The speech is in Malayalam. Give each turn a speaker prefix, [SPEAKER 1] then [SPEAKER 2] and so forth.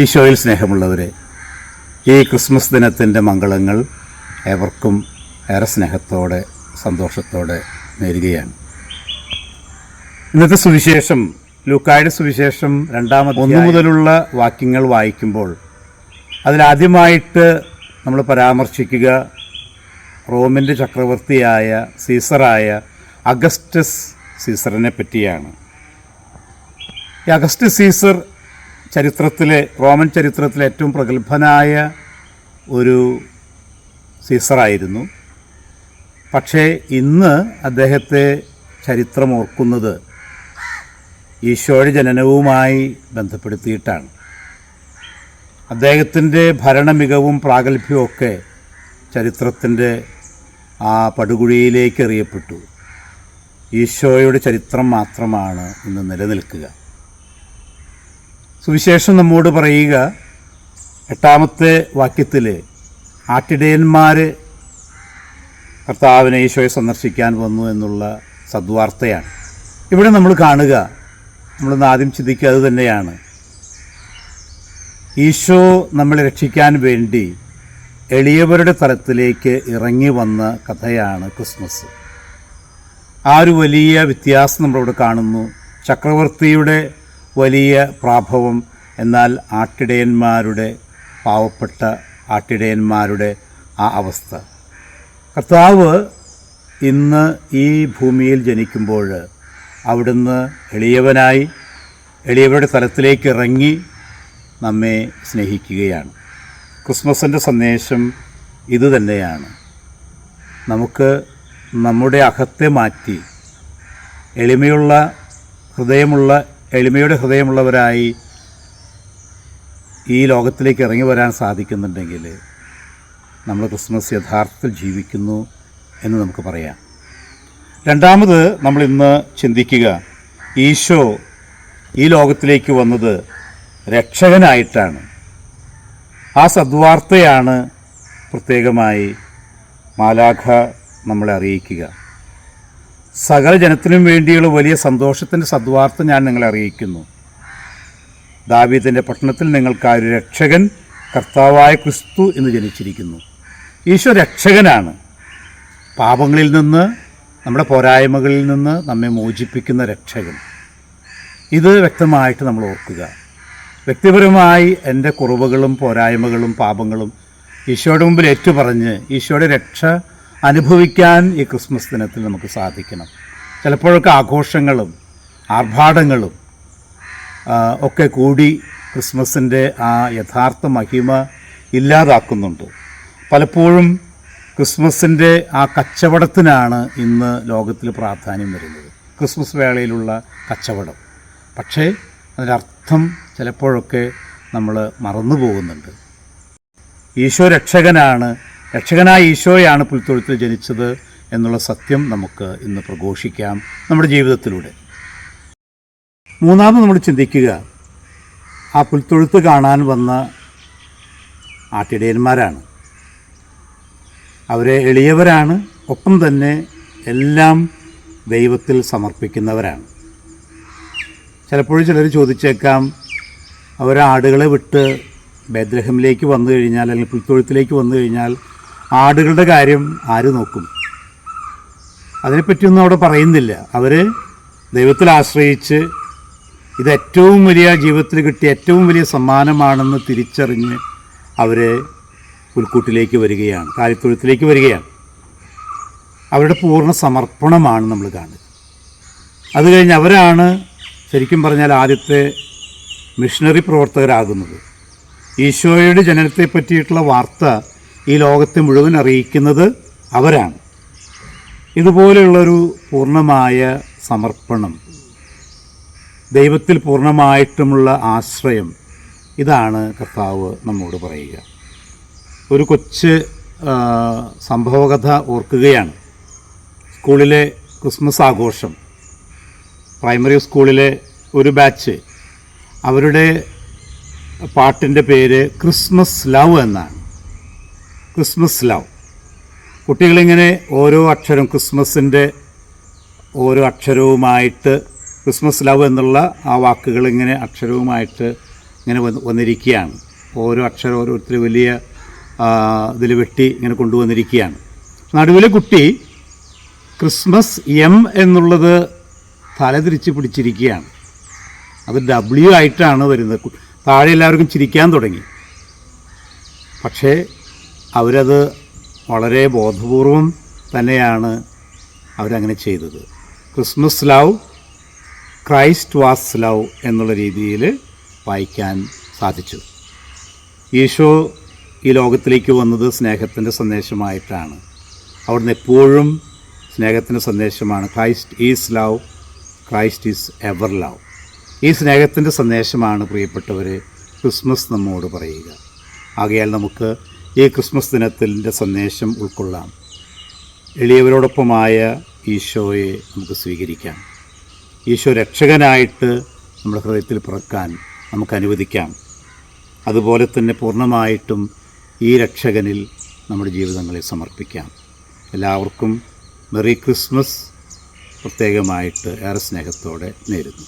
[SPEAKER 1] ഈശോയിൽ സ്നേഹമുള്ളവരെ, ഈ ക്രിസ്മസ് ദിനത്തിൻ്റെ മംഗളങ്ങൾ ഏവർക്കും ഏറെ സ്നേഹത്തോടെ സന്തോഷത്തോടെ നേരുകയാണ്. ഇന്നത്തെ സുവിശേഷം ലൂക്കായുടെ സുവിശേഷം 1 മുതലുള്ള വാക്യങ്ങൾ വായിക്കുമ്പോൾ അതിലാദ്യമായിട്ട് നമ്മൾ പരാമർശിക്കുക റോമിൻ്റെ ചക്രവർത്തിയായ സീസറായ അഗസ്റ്റസ് സീസറിനെ പറ്റിയാണ്. ഈ അഗസ്റ്റസ് സീസർ റോമൻ ചരിത്രത്തിലെ ഏറ്റവും പ്രഗത്ഭനായ ഒരു സീസറായിരുന്നു. പക്ഷേ ഇന്ന് അദ്ദേഹത്തെ ചരിത്രം ഓർക്കുന്നത് ഈശോയുടെ ജനനവുമായി ബന്ധപ്പെടുത്തിയിട്ടാണ്. അദ്ദേഹത്തിൻ്റെ ഭരണമികവും പ്രാഗൽഭ്യവും ഒക്കെ ചരിത്രത്തിൻ്റെ ആ പടുകുഴിയിലേക്ക് എറിയപ്പെട്ടു. ഈശോയുടെ ചരിത്രം മാത്രമാണ് ഇന്ന് നിലനിൽക്കുക. സുവിശേഷം നമ്മോട് പറയുക 8-ാമത്തെ വാക്യത്തിൽ ആട്ടിടയന്മാർ കർത്താവിനെ ഈശോയെ സന്ദർശിക്കാൻ വന്നു എന്നുള്ള സദ്വാർത്തയാണ്. ഇവിടെ നമ്മൾ കാണുക, നമ്മളിന്ന് ആദ്യം ചിന്തിക്കുക അത് തന്നെയാണ്. ഈശോ നമ്മളെ രക്ഷിക്കാൻ വേണ്ടി എളിയവരുടെ തലത്തിലേക്ക് ഇറങ്ങി വന്ന കഥയാണ് ക്രിസ്മസ്. ആ ഒരു വലിയ വ്യത്യാസം നമ്മളിവിടെ കാണുന്നു. ചക്രവർത്തിയുടെ വലിയ പ്രാഭവം, എന്നാൽ പാവപ്പെട്ട ആട്ടിടയന്മാരുടെ ആ അവസ്ഥ. കർത്താവ് ഇന്ന് ഈ ഭൂമിയിൽ ജനിക്കുമ്പോൾ അവിടുന്ന് എളിയവരുടെ തലത്തിലേക്ക് ഇറങ്ങി നമ്മെ സ്നേഹിക്കുകയാണ്. ക്രിസ്മസിൻ്റെ സന്ദേശം ഇതുതന്നെയാണ്. നമുക്ക് നമ്മുടെ അകത്തെ മാറ്റി എളിമയുടെ ഹൃദയമുള്ളവരായി ഈ ലോകത്തിലേക്ക് ഇറങ്ങി വരാൻ സാധിക്കുന്നുണ്ടെങ്കിൽ നമ്മൾ ക്രിസ്മസ് യഥാർത്ഥത്തിൽ ജീവിക്കുന്നു എന്ന് നമുക്ക് പറയാം. രണ്ടാമത് നമ്മൾ ഇന്ന് ചിന്തിക്കുക, ഈശോ ഈ ലോകത്തിലേക്ക് വന്നത് രക്ഷകനായിട്ടാണ്. ആ സദ്വാർത്തയാണ് പ്രത്യേകമായി മാലാഖ നമ്മളെ അറിയിക്കുക. സകല ജനത്തിനും വേണ്ടിയുള്ള വലിയ സന്തോഷത്തിൻ്റെ സദ്വാർത്ത ഞാൻ നിങ്ങളെ അറിയിക്കുന്നു. ദാവീദിൻ്റെ പട്ടണത്തിൽ നിങ്ങൾക്കായ ഒരു രക്ഷകൻ കർത്താവായ ക്രിസ്തു എന്ന് ജനിച്ചിരിക്കുന്നു. ഈശോ രക്ഷകനാണ്. പാപങ്ങളിൽ നിന്ന്, നമ്മുടെ പോരായ്മകളിൽ നിന്ന് നമ്മെ മോചിപ്പിക്കുന്ന രക്ഷകൻ. ഇത് വ്യക്തമായിട്ട് നമ്മൾ ഓർക്കുക. വ്യക്തിപരമായി എൻ്റെ കുറവുകളും പോരായ്മകളും പാപങ്ങളും ഈശോയുടെ മുമ്പിൽ ഏറ്റുപറഞ്ഞ് ഈശോയുടെ രക്ഷ അനുഭവിക്കാൻ ഈ ക്രിസ്മസ് ദിനത്തിൽ നമുക്ക് സാധിക്കണം. ചിലപ്പോഴൊക്കെ ആഘോഷങ്ങളും ആർഭാടങ്ങളും ഒക്കെ കൂടി ക്രിസ്മസിൻ്റെ ആ യഥാർത്ഥ മഹിമ ഇല്ലാതാക്കുന്നുണ്ട്. പലപ്പോഴും ക്രിസ്മസിൻ്റെ ആ കച്ചവടത്തിനാണ് ഇന്ന് ലോകത്തിൽ പ്രാധാന്യം വരുന്നത്, ക്രിസ്മസ് വേളയിലുള്ള കച്ചവടം. പക്ഷേ അതിനർത്ഥം ചിലപ്പോഴൊക്കെ നമ്മൾ മറന്നു പോകുന്നുണ്ട്. ഈശോ രക്ഷകനായ ഈശോയാണ് പുൽത്തൊഴുത്തിൽ ജനിച്ചത് എന്നുള്ള സത്യം നമുക്ക് ഇന്ന് പ്രഘോഷിക്കാം നമ്മുടെ ജീവിതത്തിലൂടെ. മൂന്നാമത് നമ്മൾ ചിന്തിക്കുക, ആ പുൽത്തൊഴുത്ത് കാണാൻ വന്ന ആട്ടിടയന്മാരാണ്. അവരെ എളിയവരാണ്, ഒപ്പം തന്നെ എല്ലാം ദൈവത്തിൽ സമർപ്പിക്കുന്നവരാണ്. ചിലപ്പോഴും ചിലർ ചോദിച്ചേക്കാം, അവരാടുകളെ വിട്ട് ബേത്ലഹേമിലേക്ക് വന്നു കഴിഞ്ഞാൽ, അല്ലെങ്കിൽ പുൽത്തൊഴുത്തിലേക്ക് വന്നു കഴിഞ്ഞാൽ ആടുകളുടെ കാര്യം ആര് നോക്കും? അതിനെപ്പറ്റിയൊന്നും അവിടെ പറയുന്നില്ല. അവർ ദൈവത്തിൽ ആശ്രയിച്ച് ഇത് ഏറ്റവും വലിയ ജീവിതത്തിൽ കിട്ടിയ ഏറ്റവും വലിയ സമ്മാനമാണെന്ന് തിരിച്ചറിഞ്ഞ് അവർ പുൽക്കൂട്ടിലേക്ക് വരികയാണ്, കാലിത്തൊഴുത്തിലേക്ക് വരികയാണ്. അവരുടെ പൂർണ്ണ സമർപ്പണമാണ് നമ്മൾ കാണുക. അത് കഴിഞ്ഞ് അവരാണ് ശരിക്കും പറഞ്ഞാൽ ആദ്യത്തെ മിഷണറി പ്രവർത്തകരാകുന്നത്. ഈശോയുടെ ജനനത്തെ പറ്റിയിട്ടുള്ള വാർത്ത ഈ ലോകത്തെ മുഴുവൻ അറിയിക്കുന്നത് അവരാണ്. ഇതുപോലെയുള്ളൊരു പൂർണ്ണമായ സമർപ്പണം, ദൈവത്തിൽ പൂർണ്ണമായിട്ടുമുള്ള ആശ്രയം, ഇതാണ് കർത്താവ് നമ്മോട് പറയുക. ഒരു കൊച്ച് സംഭവകഥ ഓർക്കുകയാണ്. സ്കൂളിലെ ക്രിസ്മസ് ആഘോഷം, പ്രൈമറി സ്കൂളിലെ ഒരു ബാച്ച്, അവരുടെ പാട്ടിൻ്റെ പേര് ക്രിസ്മസ് ലവ് എന്നാണ്. Christmas love. കുട്ടികളിങ്ങനെ ഓരോ അക്ഷരം, ക്രിസ്മസിൻ്റെ ഓരോ അക്ഷരവുമായിട്ട് ക്രിസ്മസ് ലവ് എന്നുള്ള ആ വാക്കുകൾ ഇങ്ങനെ അക്ഷരവുമായിട്ട് ഇങ്ങനെ വന്നിരിക്കുകയാണ്. ഓരോ അക്ഷരം ഓരോരുത്തർ വലിയ ഇതിൽ വെട്ടി ഇങ്ങനെ കൊണ്ടുവന്നിരിക്കുകയാണ്. നടുവിലെ കുട്ടി ക്രിസ്മസ് എം എന്നുള്ളത് തലതിരിച്ച് പിടിച്ചിരിക്കുകയാണ്. അത് W ആയിട്ടാണ് വരുന്നത്. താഴെ എല്ലാവർക്കും ചിരിക്കാൻ തുടങ്ങി. പക്ഷേ അവരത് വളരെ ബോധപൂർവം തന്നെയാണ് അവരങ്ങനെ ചെയ്തത്. Christmas love, Christ was love എന്നുള്ള രീതിയിൽ വായിക്കാൻ സാധിച്ചു. ഈശോ ഈ ലോകത്തിലേക്ക് വന്നത് സ്നേഹത്തിൻ്റെ സന്ദേശമായിട്ടാണ്. അവിടുന്ന് എപ്പോഴും സ്നേഹത്തിൻ്റെ സന്ദേശമാണ്. Christ is love, Christ is ever love. ഈ സ്നേഹത്തിൻ്റെ സന്ദേശമാണ് പ്രിയപ്പെട്ടവർ ക്രിസ്മസ് നമ്മോട് പറയുക. ആകയാൽ നമുക്ക് ഈ ക്രിസ്മസ് ദിനത്തിൻ്റെ സന്ദേശം ഉൾക്കൊള്ളാം. എളിയവരോടൊപ്പമായ ഈശോയെ നമുക്ക് സ്വീകരിക്കാം. ഈശോ രക്ഷകനായിട്ട് നമ്മുടെ ഹൃദയത്തിൽ പിറക്കാൻ നമുക്ക് അനുവദിക്കാം. അതുപോലെ തന്നെ പൂർണ്ണമായിട്ടും ഈ രക്ഷകനിൽ നമ്മുടെ ജീവിതങ്ങളെ സമർപ്പിക്കാം. എല്ലാവർക്കും മെറി ക്രിസ്മസ് പ്രത്യേകമായിട്ട് ഏറെ സ്നേഹത്തോടെ നേരുന്നു.